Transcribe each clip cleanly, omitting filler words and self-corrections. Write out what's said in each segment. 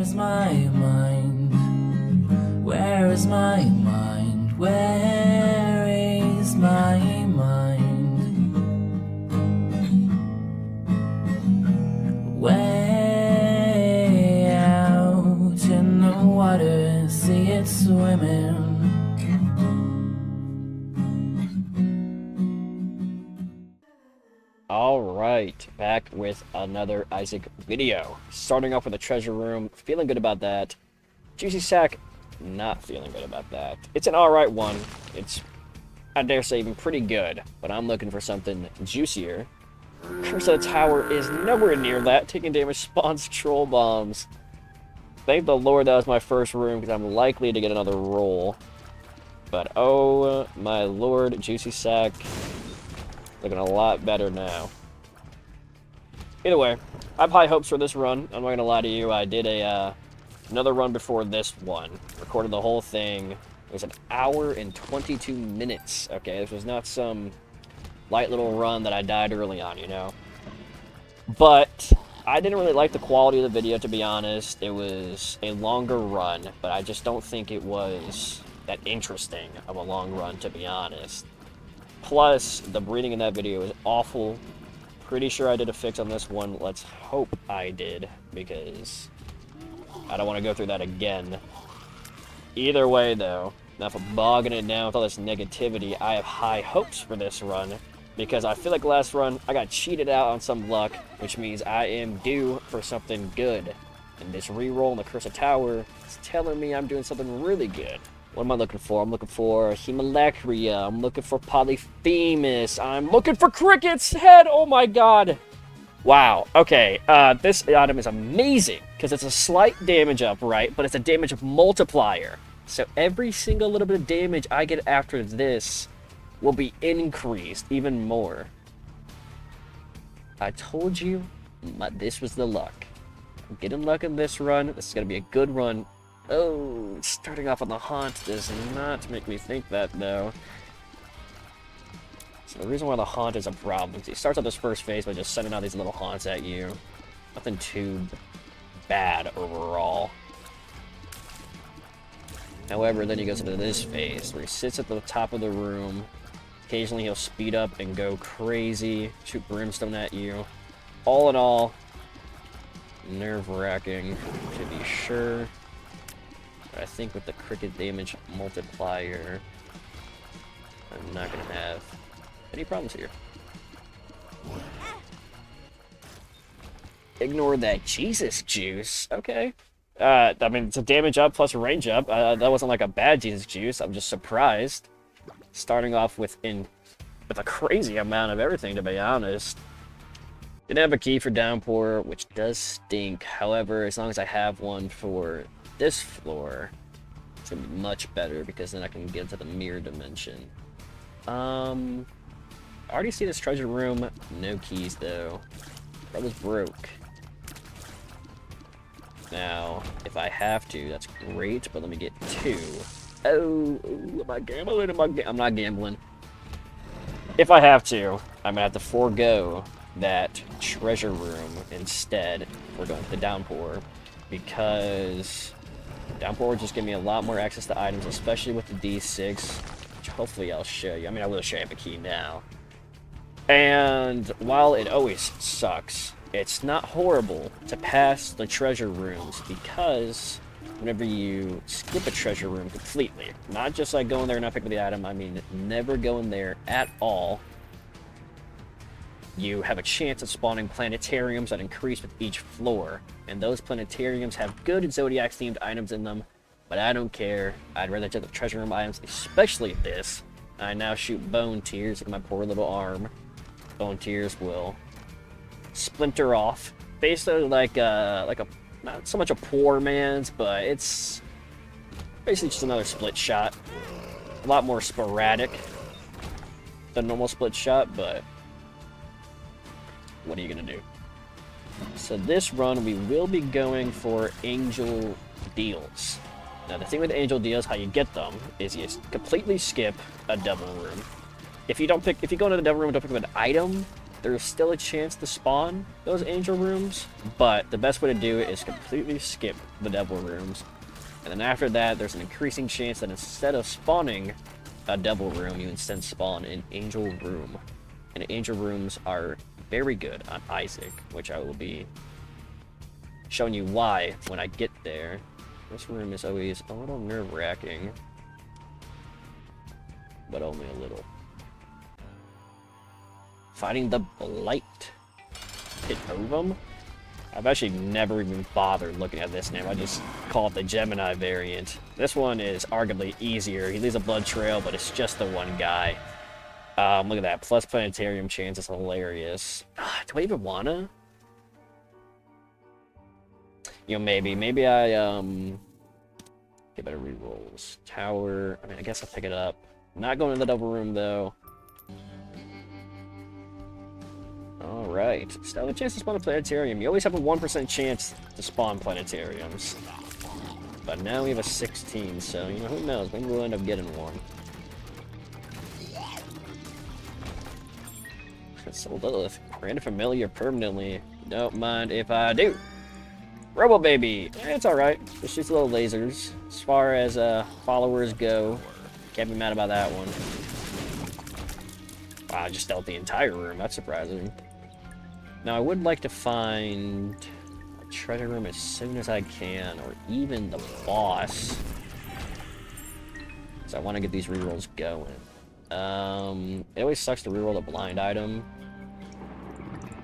is my mind? Where is my mind? Where is my mind? Way out in the water, see it swimming. Alright, back with another Isaac video. Starting off with a treasure room, feeling good about that. Juicy sack, not feeling good about that. It's an alright one. It's, I dare say, even pretty good, but I'm looking for something juicier. Curse of the Tower is nowhere near that. Taking damage spawns troll bombs. Thank the Lord that was my first room, because I'm likely to get another roll. But oh my lord, Juicy sack. Looking a lot better now. Either way, I have high hopes for this run. I'm not gonna lie to you. I did another run before this one. Recorded the whole thing. It was an hour and 22 minutes. Okay, this was not some light little run that I died early on, you know. But I didn't really like the quality of the video, to be honest. It was a longer run, but I just don't think it was that interesting of a long run, to be honest. Plus, the breathing in that video is awful. Pretty sure I did a fix on this one. Let's hope I did, because I don't want to go through that again. Either way, though, enough of bogging it down with all this negativity. I have high hopes for this run, because I feel like last run, I got cheated out on some luck, which means I am due for something good. And this reroll in the Curse of Tower is telling me I'm doing something really good. What am I looking for? I'm looking for Hemolacria. I'm looking for Polyphemus. I'm looking for Cricket's head. Oh my god. Wow. Okay. This item is amazing because it's a slight damage up, right? But it's a damage multiplier. So every single little bit of damage I get after this will be increased even more. I told you this was the luck. I'm getting luck in this run. This is going to be a good run. Oh, starting off on the haunt does not make me think that, though. So the reason why the haunt is a problem is he starts out this first phase by just sending out these little haunts at you. Nothing too bad overall. However, then he goes into this phase where he sits at the top of the room. Occasionally he'll speed up and go crazy, shoot brimstone at you. All in all, nerve-wracking, to be sure. But I think with the cricket damage multiplier, I'm not going to have any problems here. Ignore that Jesus juice. Okay. I mean, it's a damage up plus a range up. That wasn't like a bad Jesus juice. I'm just surprised. Starting off with a crazy amount of everything, to be honest. Didn't have a key for Downpour, which does stink. However, as long as I have one for this floor, it's gonna be much better because then I can get into the mirror dimension. I already see this treasure room. No keys though. That was broke. Now, if I have to, that's great, but let me get two. Oh, am I gambling? I'm not gambling. If I have to, I'm gonna have to forego that treasure room instead. We're going to the Downpour because Downpour will just give me a lot more access to items, especially with the D6, which hopefully I'll show you. I mean, I will show you the key now. And while it always sucks, it's not horrible to pass the treasure rooms because whenever you skip a treasure room completely, not just like going there and not picking the item, I mean never going there at all, you have a chance of spawning planetariums that increase with each floor. And those planetariums have good Zodiac-themed items in them, but I don't care. I'd rather take the treasure room items, especially this. I now shoot bone tears with my poor little arm. Bone tears will splinter off. Basically like a not so much a poor man's, but it's basically just another split shot. A lot more sporadic than normal split shot, but what are you gonna do? So this run, we will be going for Angel Deals. Now, the thing with Angel Deals, how you get them, is you completely skip a Devil Room. If you go into the Devil Room and don't pick up an item, there's still a chance to spawn those angel rooms, but the best way to do it is completely skip the devil rooms. And then after that, there's an increasing chance that instead of spawning a devil room, you instead spawn an angel room. And angel rooms are very good on Isaac, which I will be showing you why when I get there. This room is always a little nerve-wracking, but only a little. Fighting the Blight. Hit Ovum? I've actually never even bothered looking at this name. I just call it the Gemini variant. This one is arguably easier. He leaves a blood trail, but it's just the one guy. Look at that. Plus planetarium chance is hilarious. Do I even wanna? You know, maybe I, get better rerolls. Tower, I mean, I guess I'll pick it up. Not going to the double room, though. Alright. Still a chance to spawn a planetarium. You always have a 1% chance to spawn planetariums. But now we have a 16, so, you know, who knows? Maybe we'll end up getting one. So Lilith, granted familiar permanently. Don't mind if I do. Robo Baby, it's alright. It shoots little lasers. As far as followers go, can't be mad about that one. Wow, I just dealt the entire room. That's surprising. Now, I would like to find a treasure room as soon as I can, or even the boss. So I want to get these rerolls going. It always sucks to reroll the blind item.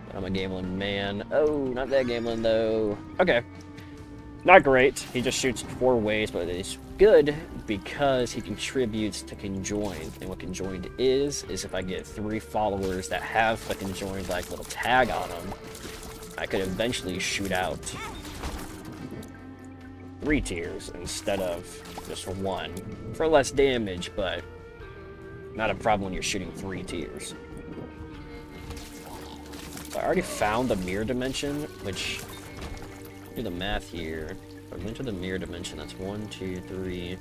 But I'm a gambling man. Oh, not that gambling though. Okay. Not great. He just shoots 4 ways, but it's good because he contributes to conjoined. And what conjoined is if I get 3 followers that have the conjoined like little tag on them, I could eventually shoot out 3 tiers instead of just 1 for less damage, but not a problem when you're shooting 3 tiers. So I already found the mirror dimension, which, do the math here. If I went to the mirror dimension, that's 1, 2, 3,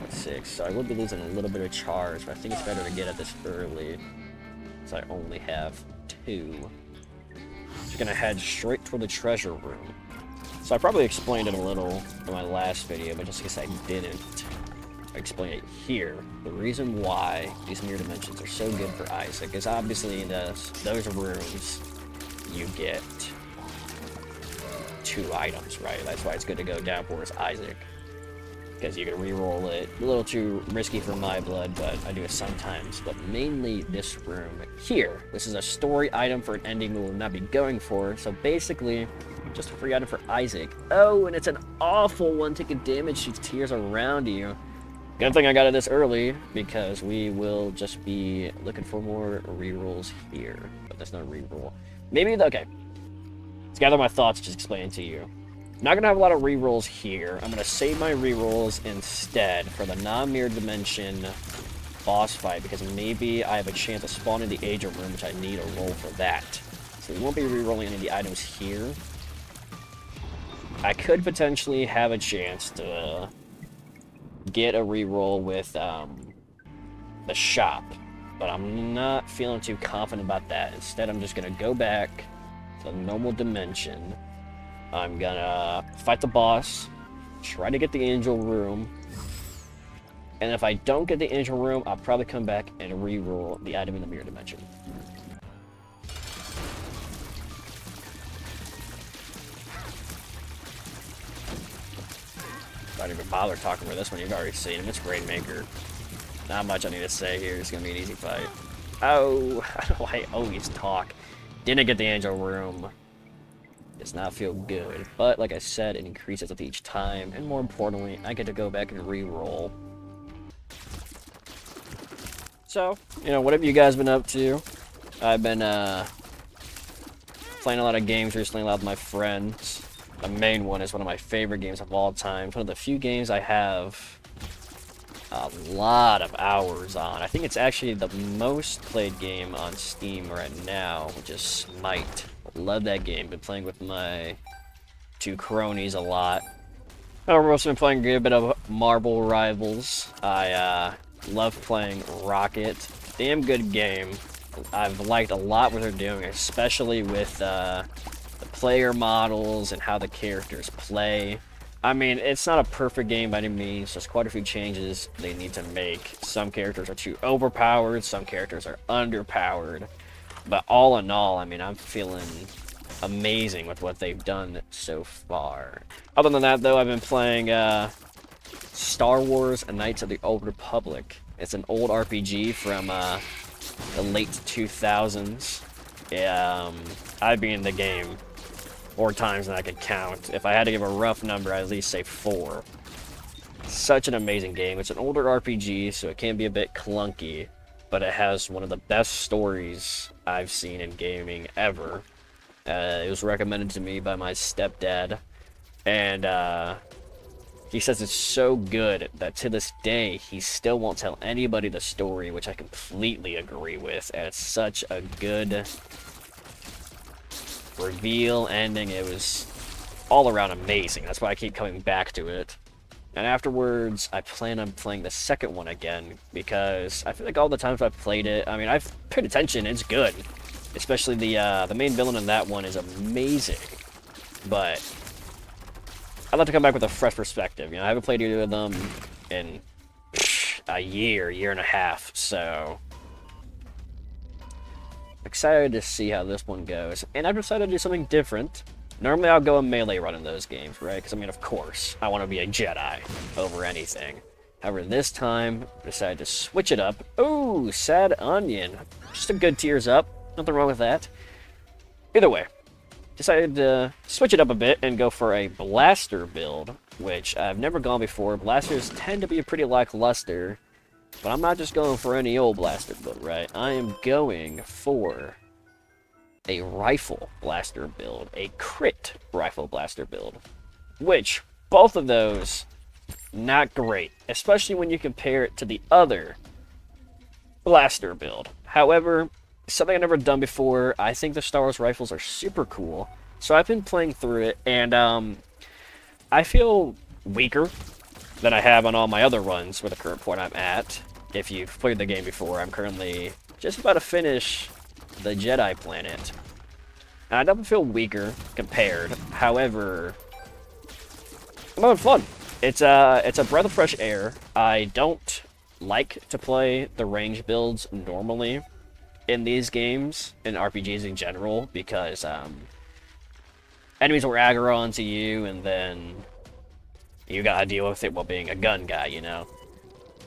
6. So I would be losing a little bit of charge, but I think it's better to get at this early. So I only have 2. Just gonna head straight toward the treasure room. So I probably explained it a little in my last video, but just in case I didn't, I explain it here. The reason why these mirror dimensions are so good for Isaac is obviously in those rooms you get 2 items, right? That's why it's good to go down towards Isaac, because you can re-roll it. A little too risky for my blood, but I do it sometimes. But mainly this room here. This is a story item for an ending we will not be going for. So basically, just a free item for Isaac. Oh, and it's an awful one. Taking damage shoots tears around you. Good thing I got it this early, because we will just be looking for more re-rolls here. But that's not a re-roll. Maybe, okay. Let's gather my thoughts, just explain to you. Not gonna have a lot of rerolls here. I'm gonna save my rerolls instead for the non-mirror dimension boss fight, because maybe I have a chance of spawning the angel room, which I need a roll for that. So we won't be rerolling any of the items here. I could potentially have a chance to get a reroll with the shop, but I'm not feeling too confident about that. Instead, I'm just gonna go back to the normal dimension. I'm gonna fight the boss, try to get the angel room, and if I don't get the angel room, I'll probably come back and reroll the item in the mirror dimension. Don't even bother talking for this one, you've already seen him. It's Rainmaker. Not much I need to say here, it's gonna be an easy fight. Oh, I always talk. Didn't get the angel room. Does not feel good, but like I said, it increases with each time, and more importantly, I get to go back and re-roll. So, you know, what have you guys been up to? I've been playing a lot of games recently, a lot with my friends. The main one is one of my favorite games of all time. It's one of the few games I have a lot of hours on. I think it's actually the most played game on Steam right now, which is Smite. Love that game. Been playing with my 2 cronies a lot. I've also been playing a good bit of Marble Rivals. I love playing Rocket. Damn good game. I've liked a lot what they're doing, especially with the player models and how the characters play. I mean, it's not a perfect game by any means. There's quite a few changes they need to make. Some characters are too overpowered, some characters are underpowered. But all in all, I mean, I'm feeling amazing with what they've done so far. Other than that, though, I've been playing Star Wars Knights of the Old Republic. It's an old RPG from the late 2000s. I've been in the game more times than I could count. If I had to give a rough number, I'd at least say 4. Such an amazing game. It's an older RPG, so it can be a bit clunky, but it has one of the best stories I've seen in gaming ever. It was recommended to me by my stepdad, and he says it's so good that to this day, he still won't tell anybody the story, which I completely agree with. And it's such a good reveal ending. It was all around amazing. That's why I keep coming back to it. And afterwards, I plan on playing the second one again, because I feel like all the times I've played it, I mean, I've paid attention, it's good. Especially the main villain in that one is amazing. But I'd like to come back with a fresh perspective. You know, I haven't played either of them in a year and a half, so excited to see how this one goes. And I've decided to do something different. Normally I'll go a melee run in those games, right? Because, I mean, of course, I want to be a Jedi over anything. However, this time, I decided to switch it up. Ooh, Sad Onion. Just a good tears up. Nothing wrong with that. Either way, decided to switch it up a bit and go for a blaster build, which I've never gone before. Blasters tend to be pretty lackluster, but I'm not just going for any old blaster build, right? I am going for a rifle blaster build, a crit rifle blaster build, which both of those not great, especially when you compare it to the other blaster build. However, something I've never done before. I think the Star Wars rifles are super cool, so I've been playing through it, and I feel weaker than I have on all my other runs with the current point I'm at. If you've played the game before, I'm currently just about to finish the Jedi planet. And I definitely feel weaker compared. However, I'm having fun. It's a breath of fresh air. I don't like to play the range builds normally in these games, in RPGs in general, because enemies will aggro onto you, and then you gotta deal with it while being a gun guy, you know?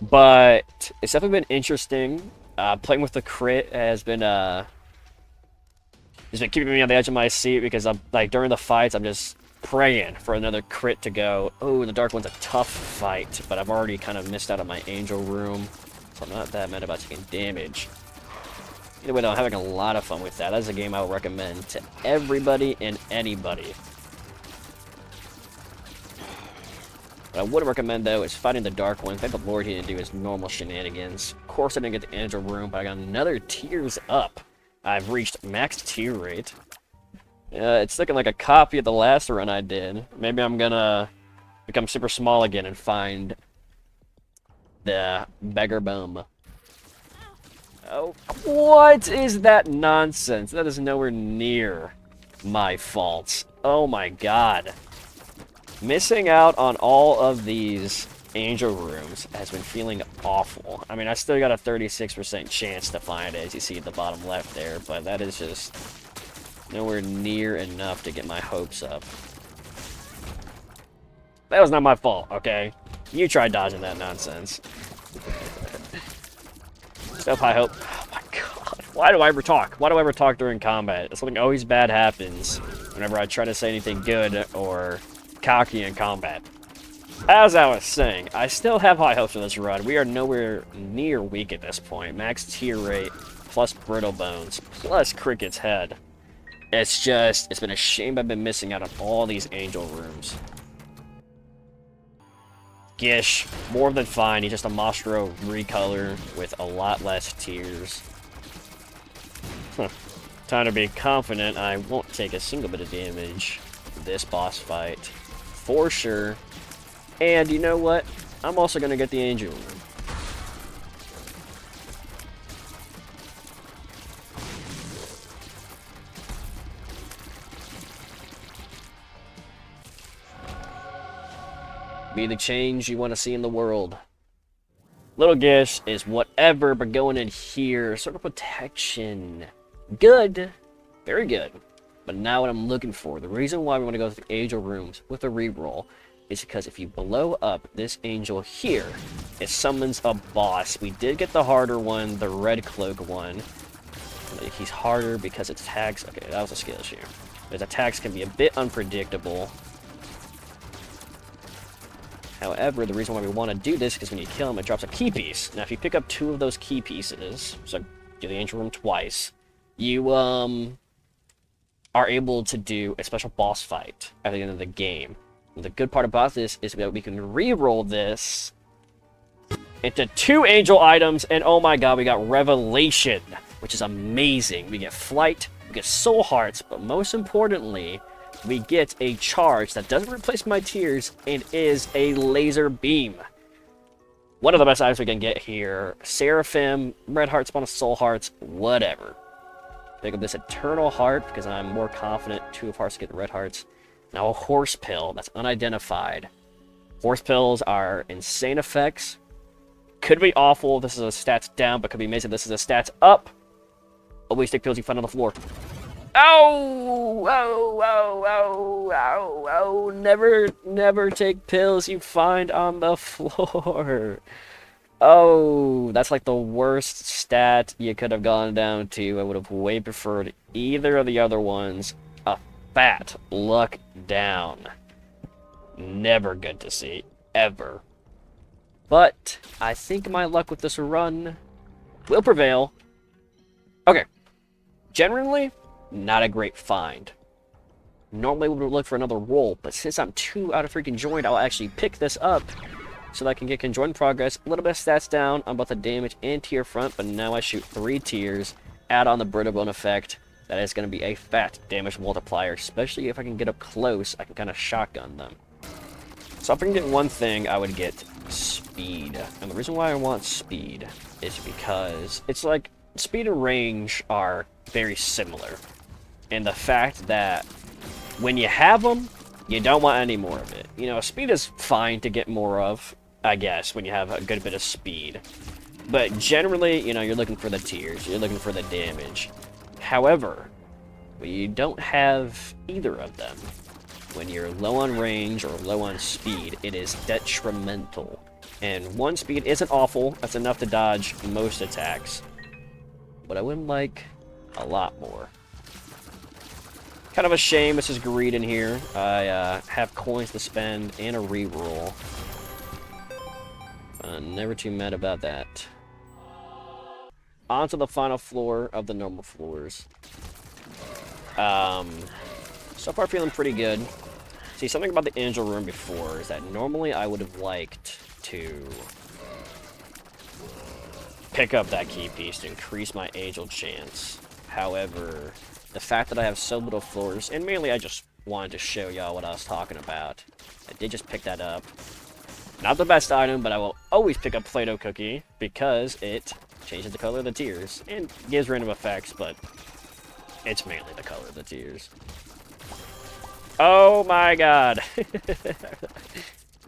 But it's definitely been interesting. Playing with the crit has been keeping me on the edge of my seat, because I'm like, during the fights, I'm just praying for another crit to go. Oh, the Dark One's a tough fight, but I've already kind of missed out on my angel room, so I'm not that mad about taking damage. Either way, though, I'm having a lot of fun with that. That's a game I would recommend to everybody and anybody. What I wouldn't recommend, though, is fighting the Dark One. Thank the Lord he didn't do his normal shenanigans. Of course, I didn't get the angel room, but I got another tears up. I've reached max tier rate. It's looking like a copy of the last run I did. Maybe I'm gonna become super small again and find the beggar bum. Oh, what is that nonsense? That is nowhere near my fault. Oh my god. Missing out on all of these angel rooms has been feeling awful. I mean, I still got a 36% chance to find it, as you see at the bottom left there, but that is just nowhere near enough to get my hopes up. That was not my fault, okay? You tried dodging that nonsense. Still high hope. Oh my god. Why do I ever talk? Why do I ever talk during combat? Something always bad happens whenever I try to say anything good or cocky in combat. As I was saying, I still have high hopes for this run. We are nowhere near weak at this point. Max tier rate, plus brittle bones, plus Cricket's head. It's been a shame I've been missing out on all these angel rooms. Gish, more than fine. He's just a Mastro recolor with a lot less tears. Huh. Time to be confident I won't take a single bit of damage this boss fight. For sure. And you know what? I'm also going to get the angel room. Be the change you want to see in the world. Little Gish is whatever, but going in here, sort of protection. Good. Very good. But now what I'm looking for, the reason why we want to go to the angel rooms with a reroll is because if you blow up this angel here, it summons a boss. We did get the harder one, the red cloak one. He's harder because its attacks... Okay, that was a skill issue. His attacks can be a bit unpredictable. However, the reason why we want to do this is because when you kill him, it drops a key piece. Now, if you pick up 2 of those key pieces, so do the angel room twice, you are able to do a special boss fight at the end of the game. And the good part about this is that we can re-roll this into 2 angel items, and oh my god, we got Revelation, which is amazing. We get Flight, we get Soul Hearts, but most importantly, we get a charge that doesn't replace my tears and is a laser beam. One of the best items we can get here. Seraphim, Red Heart, spawn of Soul Hearts, whatever. Pick up this Eternal Heart because I'm more confident 2 of Hearts get the Red Hearts. Now a Horse Pill that's unidentified. Horse Pills are insane effects. Could be awful if this is a stats down, but could be amazing if this is a stats up. Always take pills you find on the floor. Oh, oh, oh, oh, oh, oh, never take pills you find on the floor. Oh, that's like the worst stat you could have gone down to. I would have way preferred either of the other ones. A fat luck down. Never good to see, ever. But I think my luck with this run will prevail. Okay, generally, not a great find. Normally we would look for another roll, but since I'm 2 out of freaking joined, I'll actually pick this up so that I can get conjoined progress. A little bit of stats down on both the damage and tier front, but now I shoot 3 tiers, add on the Brittlebone effect. That is going to be a fat damage multiplier, especially if I can get up close, I can kind of shotgun them. So if I can get one thing, I would get speed. And the reason why I want speed is because it's like speed and range are very similar. And the fact that when you have them, you don't want any more of it. You know, speed is fine to get more of, I guess, when you have a good bit of speed. But generally, you know, you're looking for the tiers, you're looking for the damage. However, when you don't have either of them, when you're low on range or low on speed, it is detrimental. And 1 speed isn't awful, that's enough to dodge most attacks. But I would like a lot more. Kind of a shame this is greed in here. I have coins to spend and a reroll. Never too mad about that. On to the final floor of the normal floors. So far feeling pretty good. See, something about the angel room before is that normally I would have liked to pick up that key piece to increase my angel chance. However, the fact that I have so little floors, and mainly I just wanted to show y'all what I was talking about. I did just pick that up. Not the best item, but I will always pick up Play-Doh Cookie because it changes the color of the tears and gives random effects, but it's mainly the color of the tears. Oh my god.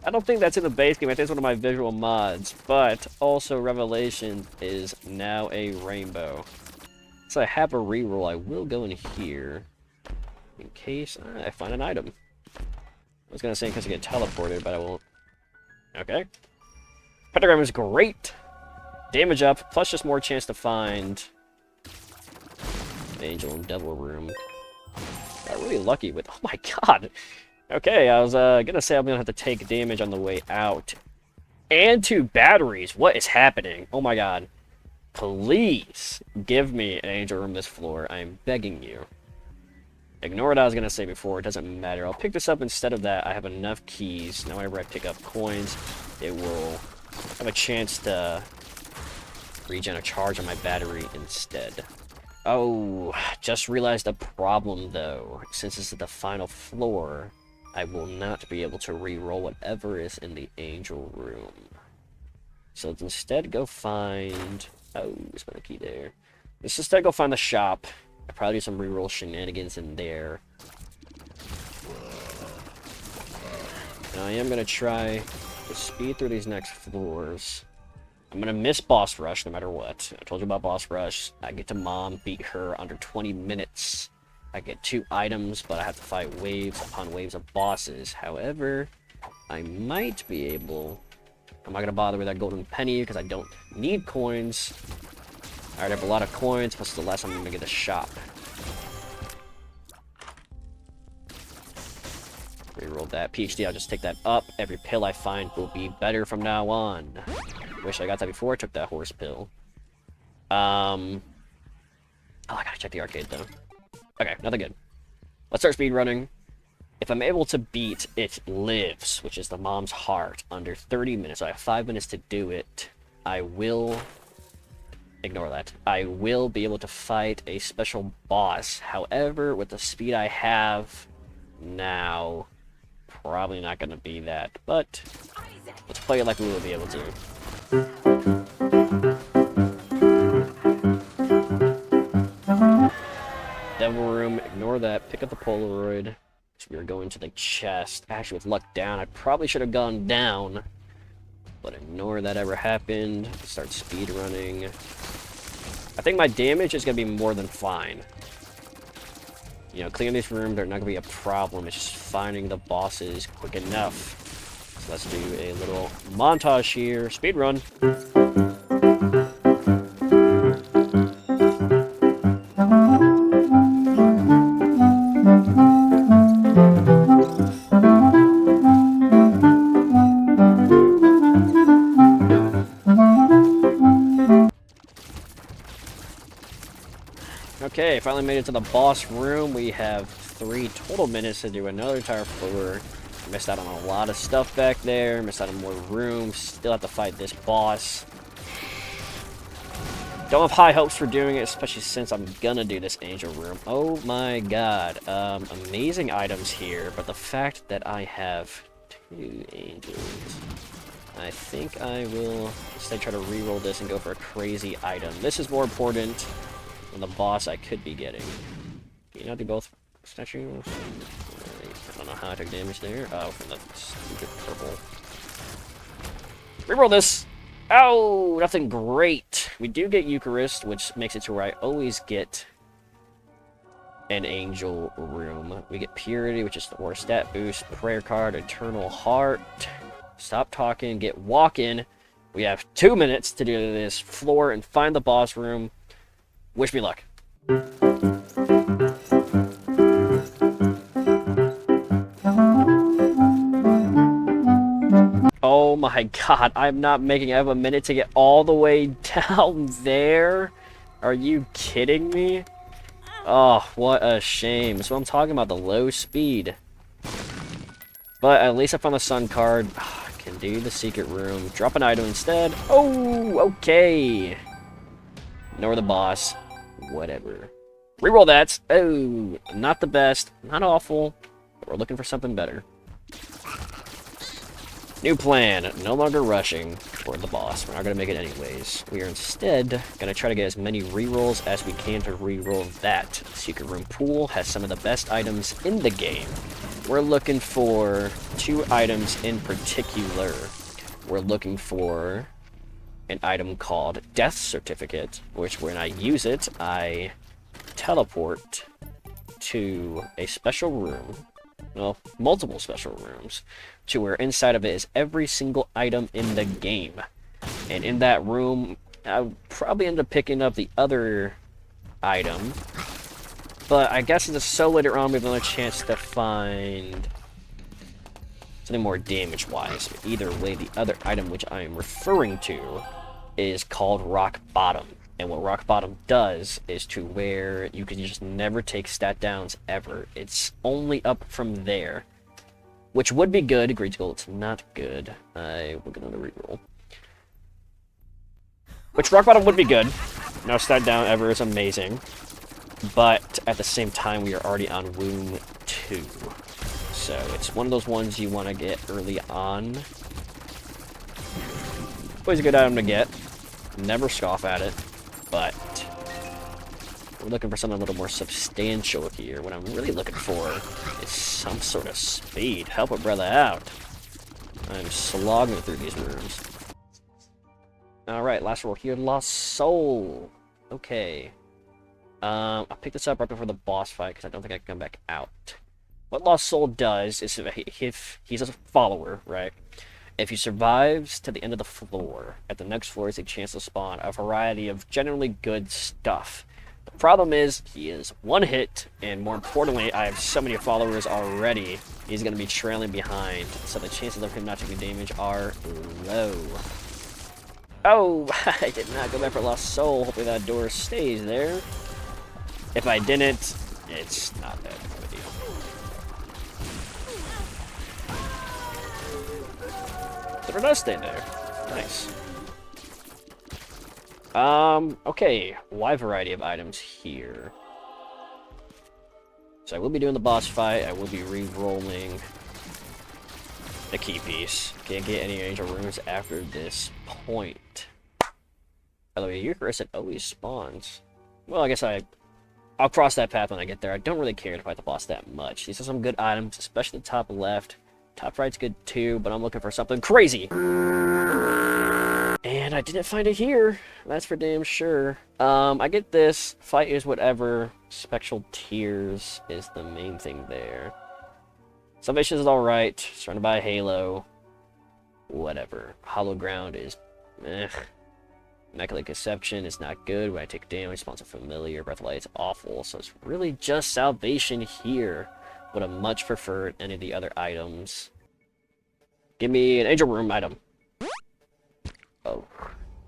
I don't think that's in the base game. I think it's one of my visual mods, but also Revelation is now a rainbow. So I have a reroll. I will go in here in case I find an item. I was gonna say in case I get teleported, but I won't. Okay. Pentagram is great. Damage up, plus just more chance to find Angel and Devil Room. Got really lucky with. Oh my god. Okay, I was gonna say I'm gonna have to take damage on the way out. And 2 batteries. What is happening? Oh my god. Please give me an angel room this floor. I am begging you. Ignore what I was going to say before. It doesn't matter. I'll pick this up instead of that. I have enough keys. Now whenever I pick up coins, it will have a chance to regen a charge on my battery instead. Oh, just realized a problem though. Since this is the final floor, I will not be able to re-roll whatever is in the angel room. So let's instead go find... Oh, there's a key there. Let's instead go find the shop. I'll probably do some reroll shenanigans in there. And I am going to try Just speed through these next floors. I'm gonna miss boss rush no matter what. I told you about boss rush. I get to mom, beat her under 20 minutes. I get 2 items, but I have to fight waves upon waves of bosses. However, I might be able... I'm not gonna bother with that golden penny because I don't need coins. I already have a lot of coins, plus the last time I'm gonna get a shop. Reroll that. PhD, I'll just take that up. Every pill I find will be better from now on. Wish I got that before I took that horse pill. Oh, I gotta check the arcade, though. Okay, nothing good. Let's start speedrunning. If I'm able to beat It Lives, which is the mom's heart, under 30 minutes, so I have 5 minutes to do it, I will... Ignore that. I will be able to fight a special boss. However, with the speed I have now, probably not going to be that. But let's play it like we will be able to. Devil room, ignore that. Pick up the Polaroid. So we are going to the chest. Actually, with luck down, I probably should have gone down. But ignore that ever happened. Start speed running. I think my damage is going to be more than fine. You know, clearing these rooms are not going to be a problem. It's just finding the bosses quick enough. So let's do a little montage here. Speed run. Okay, finally made it to the boss room. We have 3 total minutes to do another entire floor. Missed out on a lot of stuff back there. Missed out on more rooms. Still have to fight this boss. Don't have high hopes for doing it, especially since I'm gonna do this angel room. Oh my god. Amazing items here, but the fact that I have 2 angels... I think I will instead try to reroll this and go for a crazy item. This is more important than the boss I could be getting. Can you not do both statues? I don't know how I took damage there. Oh, from the stupid purple. Reroll this! Oh, nothing great. We do get Eucharist, which makes it to where I always get an angel room. We get Purity, which is the worst stat boost. Prayer card, Eternal Heart. Stop talking, get walking. We have 2 minutes to do this floor and find the boss room. Wish me luck. Oh my god, I'm not making it. I have a minute to get all the way down there. Are you kidding me? Oh, what a shame. That's what I'm talking about, the low speed. But at least I found the sun card. I can do the secret room. Drop an item instead. Oh, okay. Ignore the boss. Whatever. Reroll that. Oh, not the best. Not awful. But we're looking for something better. New plan. No longer rushing toward the boss. We're not going to make it anyways. We are instead going to try to get as many rerolls as we can to reroll that. Secret room pool has some of the best items in the game. We're looking for 2 items in particular. We're looking for an item called Death Certificate, which when I use it, I teleport to a special room. Well, multiple special rooms, to where inside of it is every single item in the game. And in that room, I'll probably end up picking up the other item. But I guess it's so later on we have another chance to find something more damage-wise. But either way, the other item which I am referring to is called Rock Bottom. And what Rock Bottom does is to where you can just never take stat downs ever. It's only up from there. Which would be good. Agreed to goal, it's not good. I will get another reroll. Which Rock Bottom would be good. No stat down ever is amazing. But at the same time, we are already on Wound 2. So it's one of those ones you want to get early on. Always a good item to get. Never scoff at it. But we're looking for something a little more substantial here. What I'm really looking for is some sort of speed. Help a brother out. I'm slogging through these rooms. Alright, last roll here. Lost Soul. Okay. I picked this up right before the boss fight because I don't think I can come back out. What Lost Soul does is if he's a follower, right? If he survives to the end of the floor, at the next floor is a chance to spawn a variety of generally good stuff. The problem is, he is one hit, and more importantly, I have so many followers already, he's going to be trailing behind, so the chances of him not taking damage are low. Oh, I did not go back for Lost Soul. Hopefully that door stays there. If I didn't, it's not that big of a deal. But it does stay there. Nice. Okay, wide variety of items here. So I will be doing the boss fight, I will be re-rolling the key piece. Can't get any angel runes after this point. By the way, Eucharist, it always spawns. Well, I guess I'll cross that path when I get there. I don't really care to fight the boss that much. These are some good items, especially the top left. Top right's good too, but I'm looking for something crazy. And I didn't find it here. That's for damn sure. I get this. Fight is whatever. Spectral Tears is the main thing there. Salvation is alright. Surrounded by a halo. Whatever. Hollow Ground is meh. Immaculate Conception is not good. When I take damage, spawns a familiar. Breath of Light's awful. So it's really just Salvation here. Would have much preferred any of the other items. Give me an Angel Room item. Oh,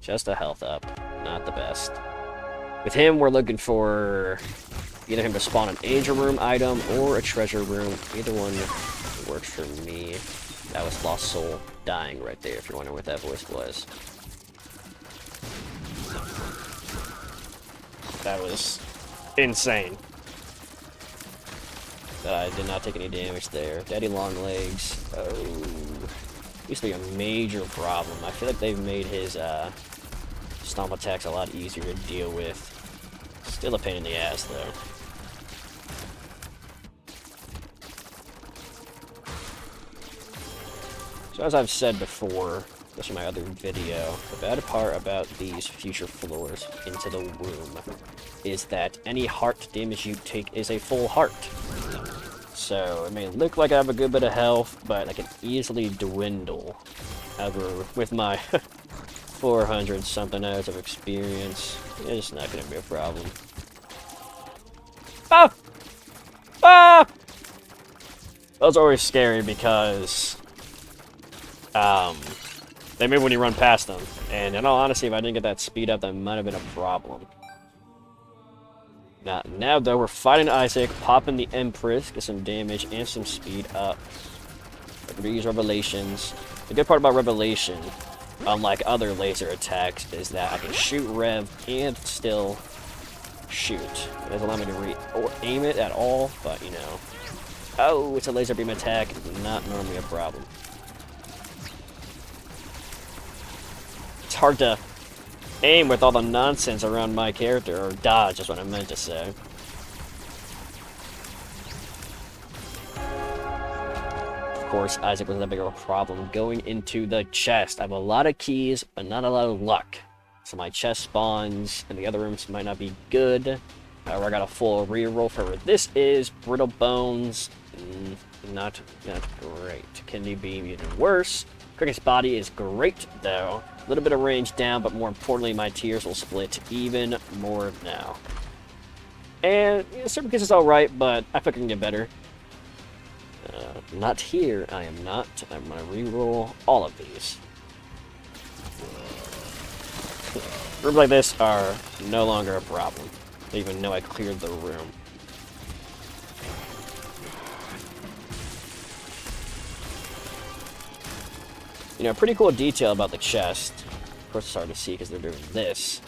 just a health up. Not the best. With him, we're looking for either him to spawn an Angel Room item or a Treasure Room. Either one works for me. That was Lost Soul dying right there, if you're wondering what that voice was. That was insane. I did not take any damage there. Daddy Longlegs. Oh. Used to be a major problem. I feel like they've made his stomp attacks a lot easier to deal with. Still a pain in the ass, though. So as I've said before, this is my other video, the bad part about these future floors into the room is that any heart damage you take is a full heart. So it may look like I have a good bit of health, but I can easily dwindle. However, with my 400 something hours of experience, it's not going to be a problem. Ah! Ah! That was always scary because they move when you run past them. And in all honesty, if I didn't get that speed up, that might have been a problem. Now though, we're fighting Isaac, popping the Empress, get some damage and some speed up. I'm gonna use Revelations. The good part about Revelation, unlike other laser attacks, is that I can shoot Rev and still shoot. It doesn't allow me to or aim it at all, but you know. Oh, it's a laser beam attack, not normally a problem. It's hard to aim with all the nonsense around my character, or dodge is what I meant to say. Of course, Isaac wasn't that big of a problem. Going into the chest, I have a lot of keys, but not a lot of luck. So my chest spawns, and the other rooms might not be good. However, I got a full reroll for what this is. Brittle Bones, not great. Kidney Beam, even worse. Cricket's Body is great, though. A little bit of range down, but more importantly, my tears will split even more now. And you know, Serpent Kiss is alright, but I think I can get better. Not here, I am not. I'm going to reroll all of these. Rooms like this are no longer a problem. I even know I cleared the room. You know, a pretty cool detail about the chest, of course it's hard to see because they're doing this,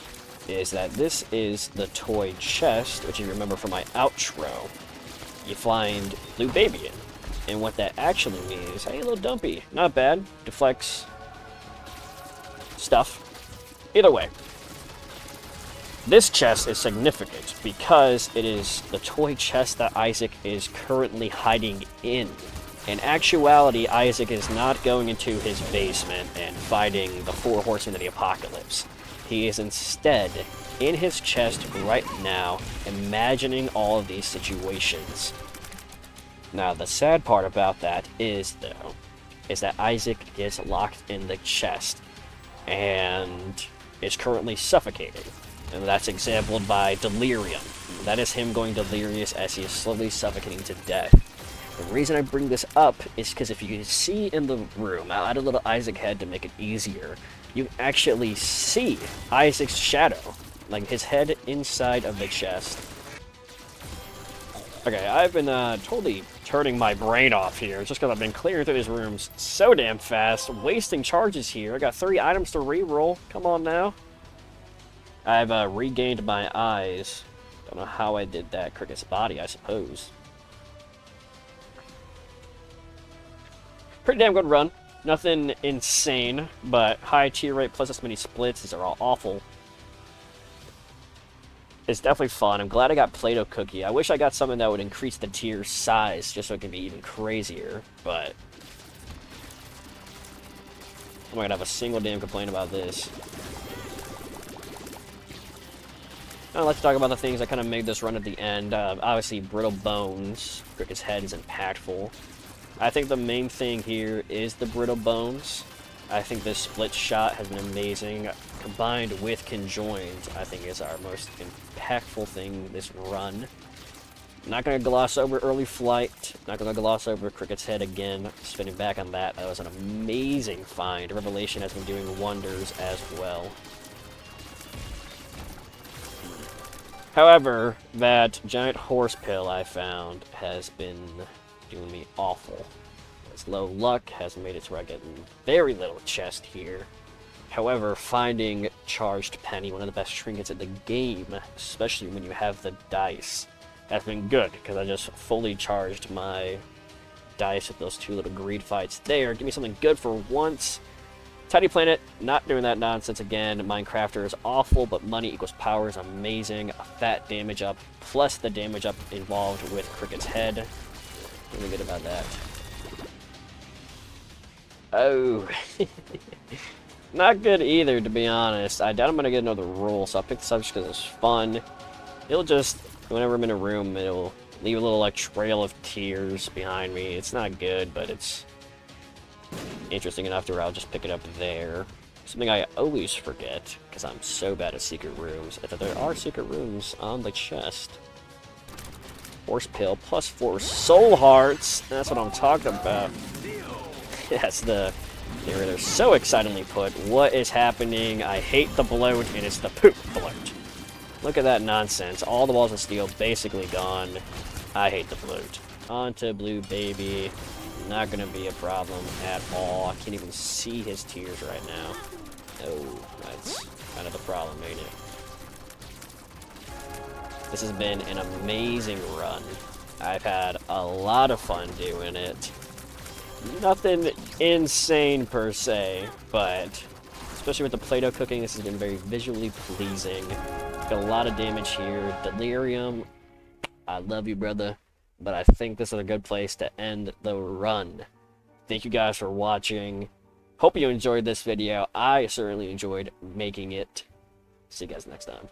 is that this is the toy chest, which if you remember from my outro, you find Blue Baby in. And what that actually means, hey, little dumpy, not bad, deflects stuff. Either way, this chest is significant because it is the toy chest that Isaac is currently hiding in. In actuality, Isaac is not going into his basement and fighting the 4 horsemen of the apocalypse. He is instead in his chest right now, imagining all of these situations. Now, the sad part about that is, though, is that Isaac is locked in the chest and is currently suffocating. And that's exampled by delirium. That is him going delirious as he is slowly suffocating to death. The reason I bring this up is because if you can see in the room, I'll add a little Isaac head to make it easier, you can actually see Isaac's shadow, like his head inside of the chest. Okay, I've been totally turning my brain off here, just because I've been clearing through these rooms so damn fast, wasting charges here. I got 3 items to re-roll. Come on now. I've regained my eyes. Don't know how I did that. Cricket's body, I suppose. Pretty damn good run. Nothing insane, but high tier rate plus this many splits. These are all awful. It's definitely fun. I'm glad I got Play-Doh Cookie. I wish I got something that would increase the tier size just so it can be even crazier, but I'm not gonna have a single damn complaint about this. I'd like to talk about the things that kind of made this run at the end. Obviously, Brittle Bones. Cricket's head is impactful. I think the main thing here is the Brittle Bones. I think this split shot has been amazing. Combined with Conjoined, I think is our most impactful thing this run. Not going to gloss over Early Flight. Not going to gloss over Cricket's head again. Spinning back on that, that was an amazing find. Revelation has been doing wonders as well. However, that giant horse pill I found has been doing me awful. This low luck has made it to where I get very little chest here. However, finding Charged Penny, one of the best trinkets in the game, especially when you have the dice, has been good, because I just fully charged my dice with those 2 little greed fights there. Give me something good for once. Tiny Planet, not doing that nonsense again. Minecrafter is awful, but money equals power is amazing. A fat damage up, plus the damage up involved with Cricket's head. Really good about that. Oh. Not good either, to be honest. I doubt I'm going to get another roll, so I picked this up just because it's fun. It'll just, whenever I'm in a room, it'll leave a little like trail of tears behind me. It's not good, but it's interesting enough to where I'll just pick it up there. Something I always forget, because I'm so bad at secret rooms, is that there are secret rooms on the chest. Horse Pill plus 4 soul hearts. That's what I'm talking about. Yes, they're so excitingly put. What is happening? I hate the bloat, and it's the poop bloat. Look at that nonsense. All the walls of steel basically gone. I hate the bloat. On to blue, baby. Not gonna be a problem at all. I can't even see his tears right now. Oh, that's kind of the problem, ain't it? This has been an amazing run. I've had a lot of fun doing it. Nothing insane per se, but especially with the Play-Doh cooking, this has been very visually pleasing. Got a lot of damage here. Delirium, I love you, brother, but I think this is a good place to end the run. Thank you guys for watching. Hope you enjoyed this video. I certainly enjoyed making it. See you guys next time.